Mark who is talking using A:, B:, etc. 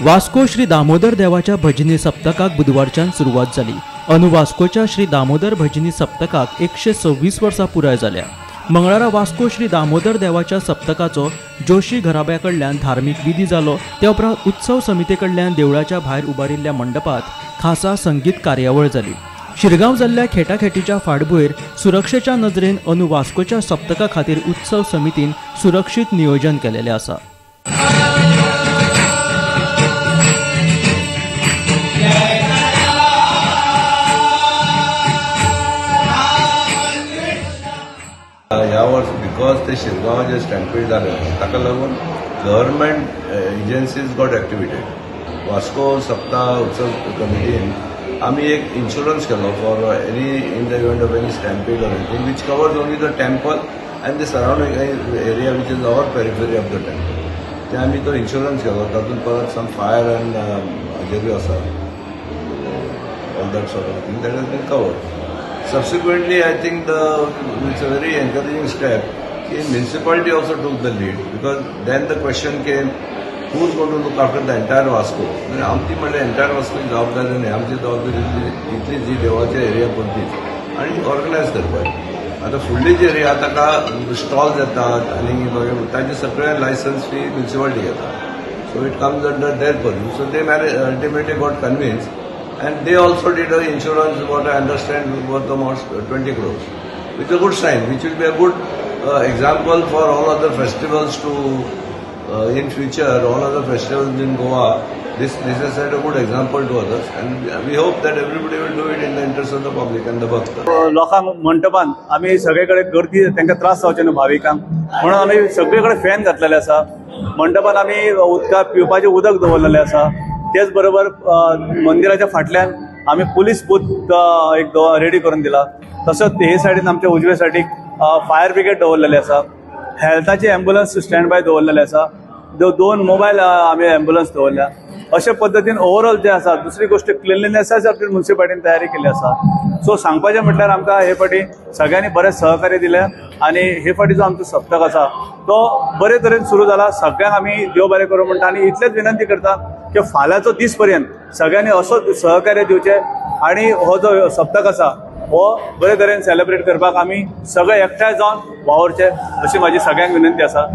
A: वास्को श्री दामोदर देवाच्या भजनी सप्तकाक बुधवारच्यान सुरवात जाली। अंदू वास्कोच्या श्री दामोदर भजनी सप्तकाक 126 वर्सां पुराय जाल्या। मंगळारा वास्को श्री दामोदर देवाच्या सप्तकाचो जोशी घराब्या कडल्यान धार्मिक विधी जालो। त्या उपरांत उत्सव समिती कडल्यान देवळाच्या भायर उबारिल्ल्या मंडपात खासा संगीत कार्यावळ जाली। शिरगांव जाल्ल्या खेटाखेटीच्या फाटभुंयेर सुरक्षेच्या नजरेन अंदू वास्कोच्या सप्तका खातीर उत्सव समितीन सुरक्षीत नियोजन केलेलें आसा।
B: ह्या वर्स बिकॉज ते शिरगांव स्टॅम्पीड जालें ताका लागून government agencies got activated. Vasco Saptah उत्सव कमिटीन आमी एक इन्शुरन्स केलो for any in the event of any stampede or anything which covers only the temple and the surrounding area which is our periphery of the temple. ते आमी तो insurance केलो, तातूंत परत सम फायर एंड हाजेरूय आसा, all that sort of thing that has been covered. Subsequently, I think it's a very encouraging step. The municipality also took the lead, because then the question came, who's going to look after the entire Vasco? आमची म्हणजे entire Vasco जबाबदारी नाही, आमची जबाबदारी इतली जी देवाच्या area पुरती आणि organise करपाक। आता फुडली जी एरिया ताका स्टॉल्स येतात आणि ताचे सगळे लायसन्स फी म्युनिसिपालिटी घेता, so it comes under their purview. So they ultimately got convinced. And they also did an insurance, what I understand, worth almost 20 crores, which is a good sign, which will be a good example for all other festivals to, in future, all other festivals in Goa, this has set a good example to others, and we hope that everybody will do it in the interest of the public and the bhakta.
C: लोकांक मंडपान आमी सगळेकडे गर्दी तांकां त्रास जावचे न्हू भाविकांक, म्हणून आमी सगळेकडे fan घातलेले आसा। मंडपान आमी उदकाक पिवपाचें उदक दवरलेलें आसा। तेच बरोबर मंदिराच्या फाटल्यान आमी पुलीस बूथ एक रेडी करून दिला। तसोच हे सायडीन आमच्या उजवे सायडीक फायर ब्रिगेड दवरलेले आसा, हेल्थाची एम्ब्युलन्स स्टँड बाय दवरलेले आसा, 2 मोबायल आमी एम्ब्युलन्स दवरल्या। अशा पद्दतीन ओवरऑल जे आसा, दुसरी गोष्ट क्लिनलीनेसा खातीर म्युनिसिपालिटीन तयारी केली आसा। सो सांगपाचें म्हटल्यार आमकां हे फाटी सगळ्यांनी बरें सहकार्य दिलें आणि हे फाटी जो आमचो सप्तक आसा तो बरे तरेन सुरू जाला। सगळ्यांक आमी देव बरें करूं म्हणटा आणि इतलेच विनंती करता की फाल्यांचो दीस पर्यंत सगळ्यांनी असो सहकार्य दिवचे आणि हो जो सप्तक आसा हो बरे तरेन सेलिब्रेट करपाक आमी सगळे एकठांय जावन वावरचे अशी माझी सगळ्यांक विनंती आसा।